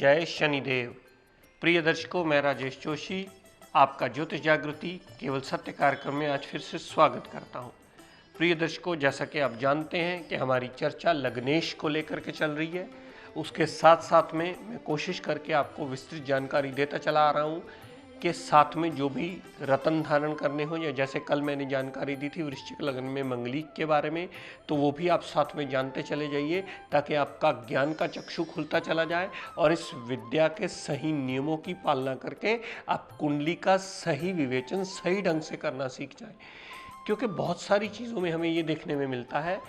जय शनिदेव। प्रिय दर्शकों, मैं राजेश जोशी आपका ज्योतिष जागृति केवल सत्य कार्यक्रम में आज फिर से स्वागत करता हूं। प्रिय दर्शकों, जैसा कि आप जानते हैं कि हमारी चर्चा लग्नेश को लेकर के चल रही है, उसके साथ साथ में मैं कोशिश करके आपको विस्तृत जानकारी देता चला आ रहा हूं के साथ में जो भी रत्न धारण करने हो, या जैसे कल मैंने जानकारी दी थी वृश्चिक लग्न में मंगलिक के बारे में, तो वो भी आप साथ में जानते चले जाइए ताकि आपका ज्ञान का चक्षु खुलता चला जाए और इस विद्या के सही नियमों की पालना करके आप कुंडली का सही विवेचन सही ढंग से करना सीख जाए। क्योंकि बहुत सारी चीज़ों में हमें ये देखने में मिलता है,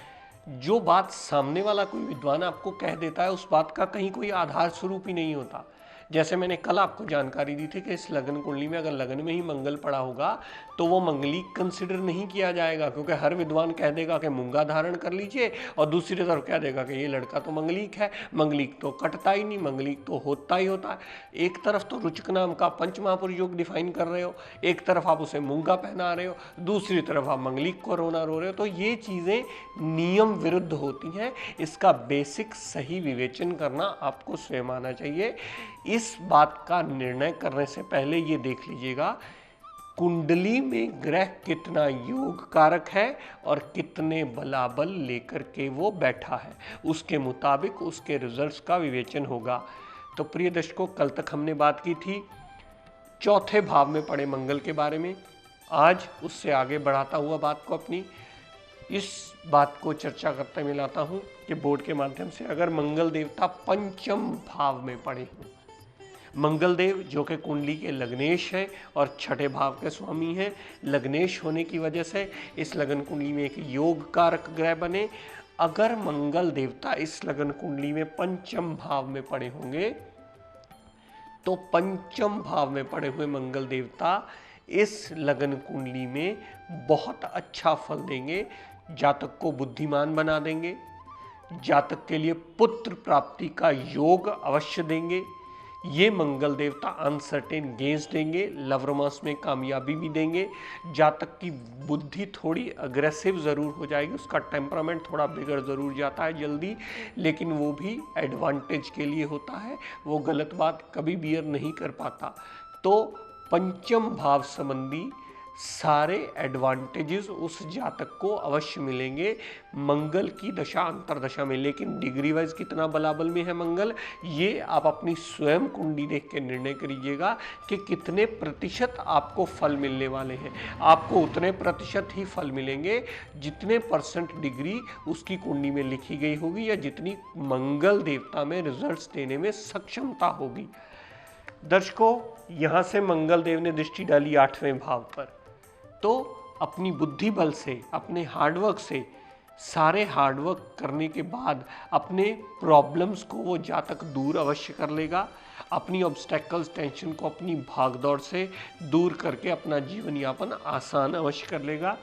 जो बात सामने वाला कोई विद्वान आपको कह देता है उस बात का कहीं कोई आधार स्वरूप ही नहीं होता। जैसे मैंने कल आपको जानकारी दी थी कि इस लग्न कुंडली में अगर लग्न में ही मंगल पड़ा होगा तो वो मंगलिक कंसिडर नहीं किया जाएगा, क्योंकि हर विद्वान कह देगा कि मूंगा धारण कर लीजिए और दूसरी तरफ कह देगा कि ये लड़का तो मंगलिक है, मंगलिक तो कटता ही नहीं, मंगलिक तो होता ही होता है। एक तरफ तो रुचक नाम का पंच महापुरुष योग डिफाइन कर रहे हो, एक तरफ आप उसे मूंगा पहना रहे हो, दूसरी तरफ आप मंगलिक को रोना रो रहे हो, तो ये चीज़ें नियम विरुद्ध होती हैं। इसका बेसिक सही विवेचन करना आपको स्वयं आना चाहिए। इस बात का निर्णय करने से पहले ये देख लीजिएगा कुंडली में ग्रह कितना योग कारक है और कितने बलाबल लेकर के वो बैठा है, उसके मुताबिक उसके रिजल्ट्स का विवेचन होगा। तो प्रिय दर्शकों, कल तक हमने बात की थी चौथे भाव में पड़े मंगल के बारे में। आज उससे आगे बढ़ाता हुआ बात को अपनी इस बात को चर्चा करते में लाता हूं कि बोर्ड के माध्यम से अगर मंगल देवता पंचम भाव में पड़े हों, मंगल देव जो कि कुंडली के लग्नेश है और छठे भाव के स्वामी हैं, लग्नेश होने की वजह से इस लगन कुंडली में एक योग कारक ग्रह बने। अगर मंगल देवता इस लगन कुंडली में पंचम भाव में पड़े होंगे तो पंचम भाव में पड़े हुए मंगल देवता इस लगन कुंडली में बहुत अच्छा फल देंगे, जातक को बुद्धिमान बना देंगे, जातक के लिए पुत्र प्राप्ति का योग अवश्य देंगे। ये मंगल देवता अनसर्टेन गेंस देंगे, लव रोमांस में कामयाबी भी देंगे। जातक की बुद्धि थोड़ी अग्रेसिव ज़रूर हो जाएगी, उसका टेम्परामेंट थोड़ा बिगड़ ज़रूर जाता है जल्दी, लेकिन वो भी एडवांटेज के लिए होता है, वो गलत बात कभी बियर नहीं कर पाता। तो पंचम भाव संबंधी सारे एडवांटेजेस उस जातक को अवश्य मिलेंगे मंगल की दशा अंतरदशा में। लेकिन डिग्री वाइज कितना बलाबल में है मंगल, ये आप अपनी स्वयं कुंडली देख के निर्णय करिएगा कि कितने प्रतिशत आपको फल मिलने वाले हैं। आपको उतने प्रतिशत ही फल मिलेंगे जितने परसेंट डिग्री उसकी कुंडली में लिखी गई होगी या जितनी मंगल देवता में रिजल्ट्स देने में सक्षमता होगी। दर्शकों, यहाँ से मंगल देव ने दृष्टि डाली 8वें भाव पर, तो अपनी बुद्धि बल से, अपने हार्डवर्क से, सारे हार्डवर्क करने के बाद अपने प्रॉब्लम्स को वो जातक दूर अवश्य कर लेगा। अपनी ऑब्स्टेकल्स, टेंशन को अपनी भागदौड़ से दूर करके अपना जीवन यापन आसान अवश्य कर लेगा।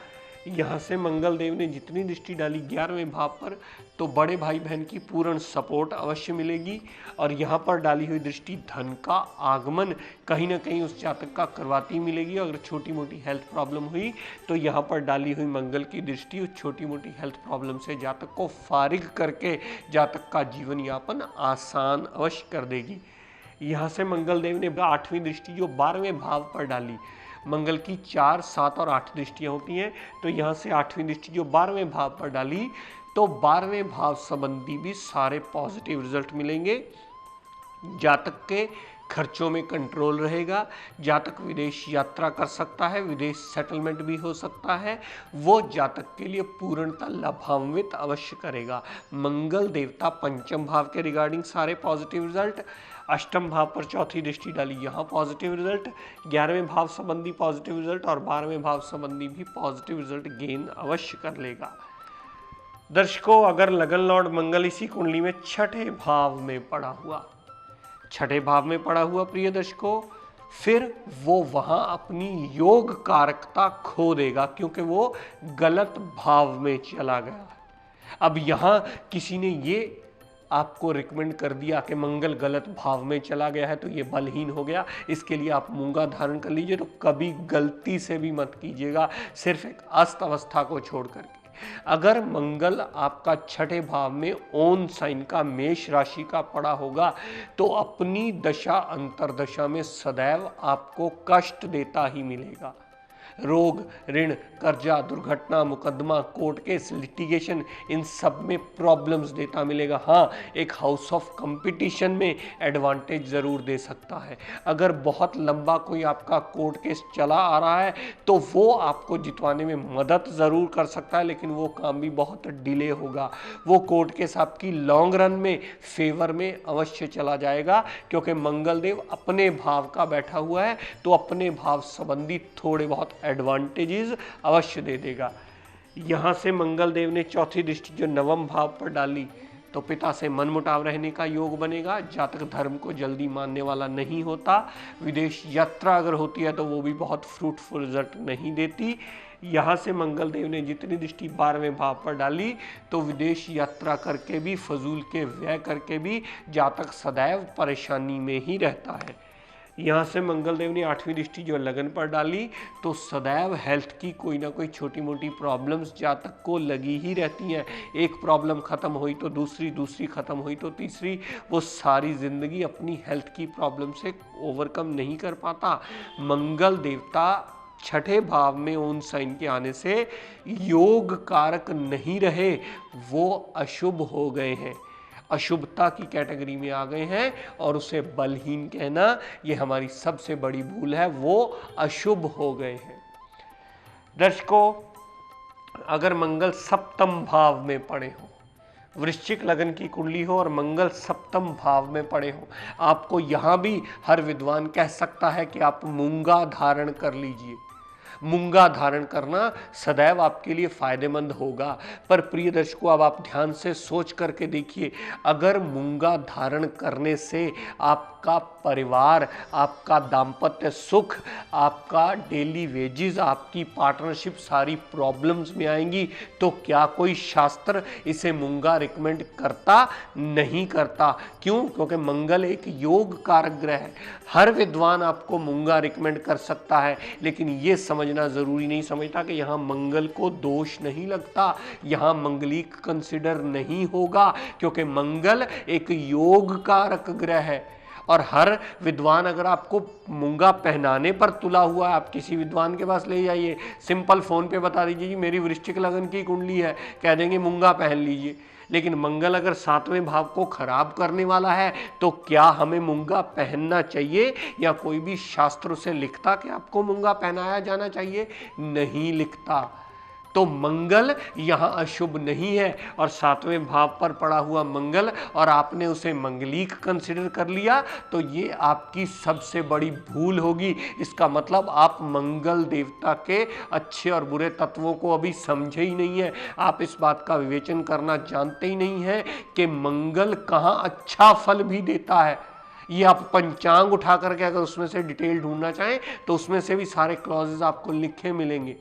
यहाँ से मंगल देव ने जितनी दृष्टि डाली 11वें भाव पर, तो बड़े भाई बहन की पूर्ण सपोर्ट अवश्य मिलेगी। और यहाँ पर डाली हुई दृष्टि धन का आगमन कहीं ना कहीं उस जातक का करवाती मिलेगी। अगर छोटी मोटी हेल्थ प्रॉब्लम हुई तो यहाँ पर डाली हुई मंगल की दृष्टि उस छोटी मोटी हेल्थ प्रॉब्लम से जातक को फारिग करके जातक का जीवन यापन आसान अवश्य कर देगी। यहाँ से मंगल देव ने 8वीं दृष्टि जो 12वें भाव पर डाली, मंगल की 4, 7 और 8 दृष्टियाँ होती हैं, तो यहाँ से 8वीं दृष्टि जो 12वें भाव पर डाली, तो 12वें भाव संबंधी भी सारे पॉजिटिव रिजल्ट मिलेंगे। जातक के खर्चों में कंट्रोल रहेगा, जातक विदेश यात्रा कर सकता है, विदेश सेटलमेंट भी हो सकता है, वो जातक के लिए पूर्णतः लाभान्वित अवश्य करेगा। मंगल देवता पंचम भाव के रिगार्डिंग सारे पॉजिटिव रिजल्ट, अष्टम भाव पर चौथी दृष्टि डाली, यहाँ पॉजिटिव रिजल्ट, 11वें भाव संबंधी पॉजिटिव रिजल्ट और 12वें भाव संबंधी भी पॉजिटिव रिजल्ट गेन अवश्य कर लेगा। दर्शकों, अगर लगन लॉर्ड मंगल इसी कुंडली में छठे भाव में पड़ा हुआ, छठे भाव में पड़ा हुआ प्रिय दर्शकों, फिर वो वहां अपनी योग कारकता खो देगा, क्योंकि वो गलत भाव में चला गया। अब यहां किसी ने ये आपको रिकमेंड कर दिया कि मंगल गलत भाव में चला गया है तो ये बलहीन हो गया, इसके लिए आप मूंगा धारण कर लीजिए, तो कभी गलती से भी मत कीजिएगा, सिर्फ एक अस्त अवस्था को छोड़ करके। अगर मंगल आपका छठे भाव में ओन साइन का मेष राशि का पड़ा होगा तो अपनी दशा अंतर्दशा में सदैव आपको कष्ट देता ही मिलेगा। रोग, ऋण, कर्जा, दुर्घटना, मुकदमा, कोर्ट केस, लिटिगेशन, इन सब में प्रॉब्लम्स देता मिलेगा। हाँ, एक हाउस ऑफ कंपटीशन में एडवांटेज ज़रूर दे सकता है। अगर बहुत लंबा कोई आपका कोर्ट केस चला आ रहा है तो वो आपको जितवाने में मदद ज़रूर कर सकता है, लेकिन वो काम भी बहुत डिले होगा। वो कोर्ट केस आपकी लॉन्ग रन में फेवर में अवश्य चला जाएगा, क्योंकि मंगल देव अपने भाव का बैठा हुआ है, तो अपने भाव संबंधी थोड़े बहुत एडवांटेजेस अवश्य दे देगा। यहां से मंगल देव ने चौथी दृष्टि जो नवम भाव पर डाली तो पिता से मनमुटाव रहने का योग बनेगा। जातक धर्म को जल्दी मानने वाला नहीं होता। विदेश यात्रा अगर होती है तो वो भी बहुत फ्रूटफुल रिजल्ट नहीं देती। यहाँ से मंगल देव ने जितनी दृष्टि 12वें भाव पर डाली तो विदेश यात्रा करके भी, फजूल के व्यय करके भी जातक सदैव परेशानी में ही रहता है। यहाँ से मंगल देव ने 8वीं दृष्टि जो लगन पर डाली तो सदैव हेल्थ की कोई ना कोई छोटी मोटी प्रॉब्लम्स जातक को लगी ही रहती हैं। एक प्रॉब्लम खत्म हुई तो दूसरी, दूसरी खत्म हुई तो तीसरी, वो सारी जिंदगी अपनी हेल्थ की प्रॉब्लम से ओवरकम नहीं कर पाता। मंगल देवता छठे भाव में ओन साइन के आने से योग कारक नहीं रहे, वो अशुभ हो गए हैं, अशुभता की कैटेगरी में आ गए हैं, और उसे बलहीन कहना ये हमारी सबसे बड़ी भूल है। वो अशुभ हो गए हैं। दर्शकों, अगर मंगल सप्तम भाव में पड़े हो, वृश्चिक लगन की कुंडली हो और मंगल सप्तम भाव में पड़े हो, आपको यहां भी हर विद्वान कह सकता है कि आप मूंगा धारण कर लीजिए। मूंगा धारण करना सदैव आपके लिए फायदेमंद होगा। पर प्रिय दर्शकों, अब आप ध्यान से सोच करके देखिए, अगर मूंगा धारण करने से आपका परिवार, आपका दाम्पत्य सुख, आपका डेली वेजेस, आपकी पार्टनरशिप सारी प्रॉब्लम्स में आएंगी, तो क्या कोई शास्त्र इसे मूंगा रिकमेंड करता? नहीं करता। क्यों? क्योंकि मंगल एक योग कारक ग्रह है। हर विद्वान आपको मूंगा रिकमेंड कर सकता है, लेकिन ये समझना जरूरी नहीं समझता कि यहाँ मंगल को दोष नहीं लगता, यहाँ मंगलिक कंसिडर नहीं होगा, क्योंकि मंगल एक योग कारक ग्रह है। और हर विद्वान अगर आपको मूंगा पहनाने पर तुला हुआ है, आप किसी विद्वान के पास ले जाइए, सिंपल फोन पे बता दीजिए कि मेरी वृश्चिक लगन की कुंडली है, कह देंगे मूंगा पहन लीजिए। लेकिन मंगल अगर 7वें भाव को खराब करने वाला है तो क्या हमें मूंगा पहनना चाहिए? या कोई भी शास्त्र से लिखता कि आपको मूंगा पहनाया जाना चाहिए? नहीं लिखता। तो मंगल यहाँ अशुभ नहीं है, और 7वें भाव पर पड़ा हुआ मंगल और आपने उसे मंगलिक कंसिडर कर लिया, तो ये आपकी सबसे बड़ी भूल होगी। इसका मतलब आप मंगल देवता के अच्छे और बुरे तत्वों को अभी समझे ही नहीं है। आप इस बात का विवेचन करना जानते ही नहीं है कि मंगल कहाँ अच्छा फल भी देता है। ये आप पंचांग उठा करके अगर उसमें से डिटेल ढूंढना चाहें तो उसमें से भी सारे क्लॉजेस आपको लिखे मिलेंगे।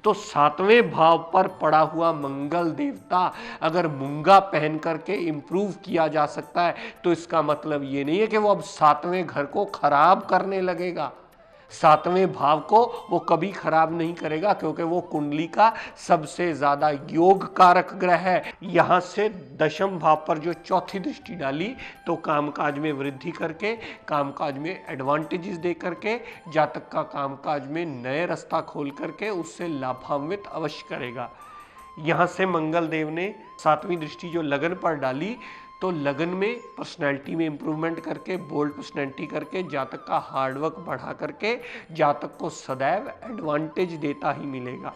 तो 7वें भाव पर पड़ा हुआ मंगल देवता अगर मूंगा पहन करके इंप्रूव किया जा सकता है, तो इसका मतलब ये नहीं है कि वो अब 7वें घर को खराब करने लगेगा। 7वें भाव को वो कभी खराब नहीं करेगा, क्योंकि वो कुंडली का सबसे ज्यादा योग कारक ग्रह है। यहां से 10वें भाव पर जो चौथी दृष्टि डाली तो कामकाज में वृद्धि करके, कामकाज में एडवांटेजेस दे करके, जातक का कामकाज में नए रास्ता खोल करके उससे लाभान्वित अवश्य करेगा। यहां से मंगल देव ने 7वीं दृष्टि जो लगन पर डाली तो लगन में पर्सनैलिटी में इंप्रूवमेंट करके, बोल्ड पर्सनैलिटी करके, जातक का हार्डवर्क बढ़ा करके जातक को सदैव एडवांटेज देता ही मिलेगा।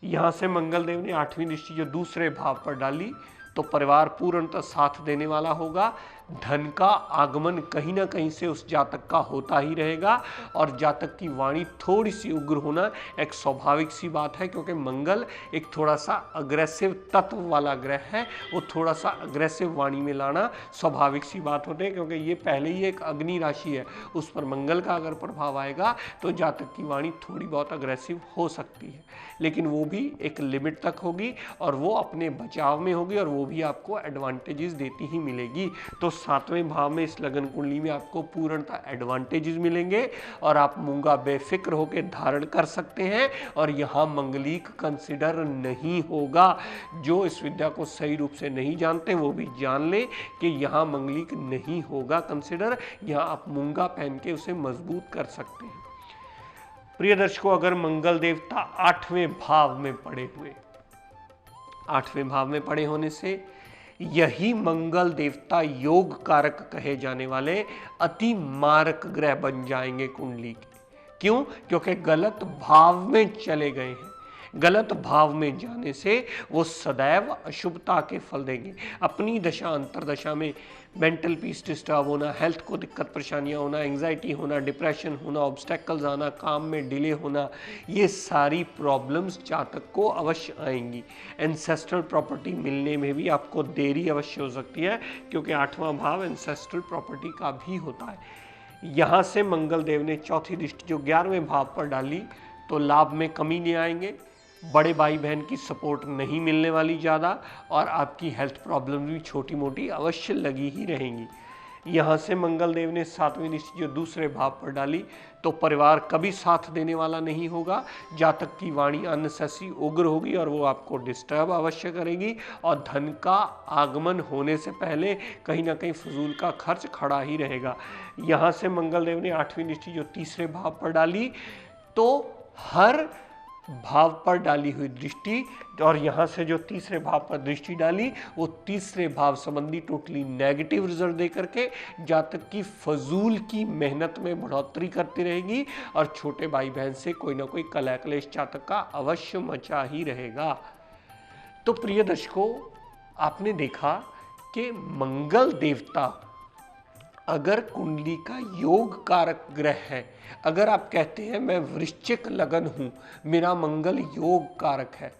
यहाँ से मंगल देव ने 8वीं दृष्टि जो दूसरे भाव पर डाली तो परिवार पूर्णतः साथ देने वाला होगा। धन का आगमन कहीं ना कहीं से उस जातक का होता ही रहेगा, और जातक की वाणी थोड़ी सी उग्र होना एक स्वाभाविक सी बात है, क्योंकि मंगल एक थोड़ा सा अग्रेसिव तत्व वाला ग्रह है। वो थोड़ा सा अग्रेसिव वाणी में लाना स्वाभाविक सी बात होती है, क्योंकि ये पहले ही एक अग्नि राशि है, उस पर मंगल का अगर प्रभाव आएगा तो जातक की वाणी थोड़ी बहुत अग्रेसिव हो सकती है, लेकिन वो भी एक लिमिट तक होगी और वो अपने बचाव में होगी, और वो भी आपको एडवांटेजेस देती ही मिलेगी। तो 7वें भाव में इस लगन कुंडली में आपको पूर्णतः एडवांटेजेस मिलेंगे और आप मूंगा बेफिक्र होकर धारण कर सकते हैं और यहाँ मंगलिक कंसिडर नहीं होगा। जो इस विद्या को सही रूप से नहीं जानते वो भी जान लें कि यहाँ मंगलिक नहीं होगा कंसिडर, यहाँ आप मूंगा पहन के उसे मजबूत कर सकते हैं। प्रिय दर्शकों, अगर मंगल देवता 8वें भाव में पड़े हुए, 8वें भाव में पड़े होने से यही मंगल देवता योग कारक कहे जाने वाले अति मारक ग्रह बन जाएंगे कुंडली के। क्यों? क्योंकि गलत भाव में चले गए हैं। गलत भाव में जाने से वो सदैव अशुभता के फल देंगे। अपनी दशा अंतरदशा में मेंटल पीस डिस्टर्ब होना, हेल्थ को दिक्कत परेशानियां होना, एंग्जाइटी होना, डिप्रेशन होना, ऑब्स्टेकल्स आना, काम में डिले होना, ये सारी प्रॉब्लम्स जातक को अवश्य आएंगी। एंसेस्ट्रल प्रॉपर्टी मिलने में भी आपको देरी अवश्य हो सकती है, क्योंकि 8वां भाव एंसेस्ट्रल प्रॉपर्टी का भी होता है। यहाँ से मंगल देव ने चौथी दृष्टि जो 11वें भाव पर डाली तो लाभ में कमी नहीं आएंगे, बड़े भाई बहन की सपोर्ट नहीं मिलने वाली ज़्यादा, और आपकी हेल्थ प्रॉब्लम भी छोटी मोटी अवश्य लगी ही रहेंगी। यहाँ से मंगल देव ने 7वीं दृष्टि जो दूसरे भाव पर डाली तो परिवार कभी साथ देने वाला नहीं होगा। जातक की वाणी अननेसेसरी उग्र होगी और वो आपको डिस्टर्ब अवश्य करेगी, और धन का आगमन होने से पहले कहीं ना कहीं फजूल का खर्च खड़ा ही रहेगा। यहाँ से मंगल देव ने 8वीं दृष्टि जो तीसरे भाव पर डाली तो हर भाव पर डाली हुई दृष्टि, और यहाँ से जो तीसरे भाव पर दृष्टि डाली वो तीसरे भाव संबंधी टोटली नेगेटिव रिजल्ट दे करके जातक की फजूल की मेहनत में बढ़ोतरी करती रहेगी, और छोटे भाई बहन से कोई ना कोई कलह क्लेश जातक का अवश्य मचा ही रहेगा। तो प्रिय दर्शकों, आपने देखा कि मंगल देवता अगर कुंडली का योग कारक ग्रह है, अगर आप कहते हैं मैं वृश्चिक लगन हूं, मेरा मंगल योग कारक है,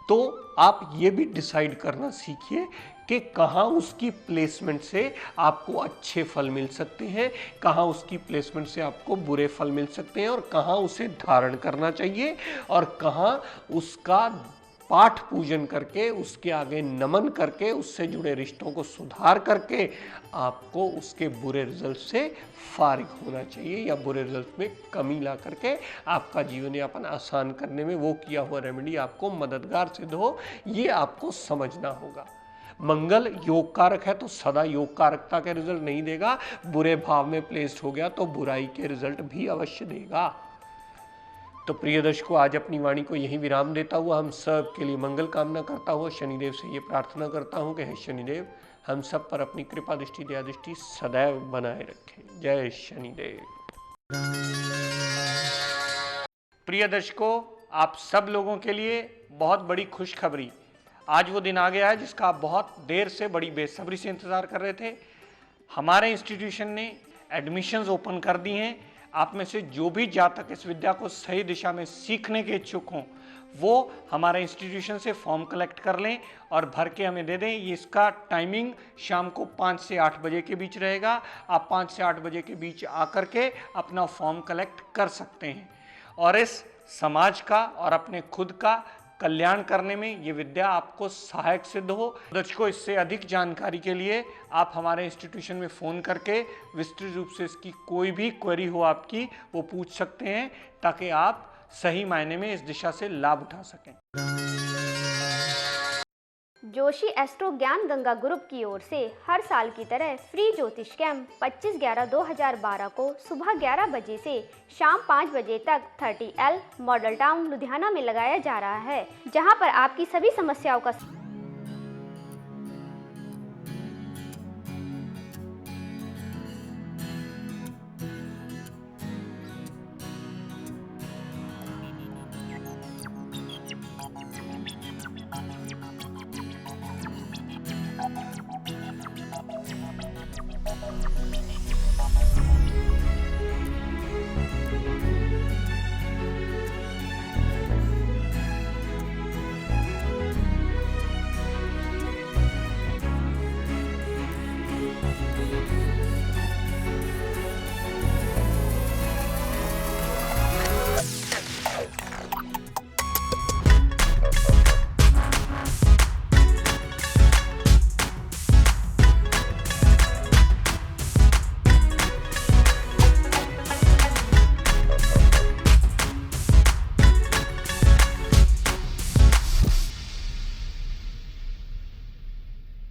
तो आप ये भी डिसाइड करना सीखिए कि कहाँ उसकी प्लेसमेंट से आपको अच्छे फल मिल सकते हैं, कहाँ उसकी प्लेसमेंट से आपको बुरे फल मिल सकते हैं, और कहाँ उसे धारण करना चाहिए, और कहाँ उसका पाठ पूजन करके, उसके आगे नमन करके, उससे जुड़े रिश्तों को सुधार करके आपको उसके बुरे रिजल्ट से फारिग होना चाहिए, या बुरे रिजल्ट में कमी ला करके आपका जीवन यापन आसान करने में वो किया हुआ रेमेडी आपको मददगार सिद्ध हो, ये आपको समझना होगा। मंगल योग कारक है तो सदा योग कारकता के रिजल्ट नहीं देगा, बुरे भाव में प्लेस्ड हो गया तो बुराई के रिजल्ट भी अवश्य देगा। तो प्रिय दर्शकों, आज अपनी वाणी को यही विराम देता हुआ हम सब के लिए मंगल कामना करता हुआ शनिदेव से ये प्रार्थना करता हूँ कि हे शनिदेव हम सब पर अपनी कृपा दृष्टि दया दृष्टि सदैव बनाए रखें। जय शनिदेव। प्रिय दर्शकों, आप सब लोगों के लिए बहुत बड़ी खुशखबरी, आज वो दिन आ गया है जिसका आप बहुत देर से बड़ी बेसब्री से इंतजार कर रहे थे। हमारे इंस्टीट्यूशन ने एडमिशंस ओपन कर दी हैं। आप में से जो भी जातक इस विद्या को सही दिशा में सीखने के इच्छुक हों वो हमारे इंस्टीट्यूशन से फॉर्म कलेक्ट कर लें और भर के हमें दे दें। ये इसका टाइमिंग शाम को 5 से 8 बजे के बीच रहेगा। आप 5 से 8 बजे के बीच आकर के अपना फॉर्म कलेक्ट कर सकते हैं और इस समाज का और अपने खुद का कल्याण करने में ये विद्या आपको सहायक सिद्ध हो। दर्शकों, इससे अधिक जानकारी के लिए आप हमारे इंस्टीट्यूशन में फ़ोन करके विस्तृत रूप से इसकी कोई भी क्वेरी हो आपकी वो पूछ सकते हैं, ताकि आप सही मायने में इस दिशा से लाभ उठा सकें। जोशी एस्ट्रो ज्ञान गंगा ग्रुप की ओर से हर साल की तरह फ्री ज्योतिष कैंप 25/11/2012 को सुबह 11 बजे से शाम 5 बजे तक 30L मॉडल टाउन लुधियाना में लगाया जा रहा है, जहां पर आपकी सभी समस्याओं का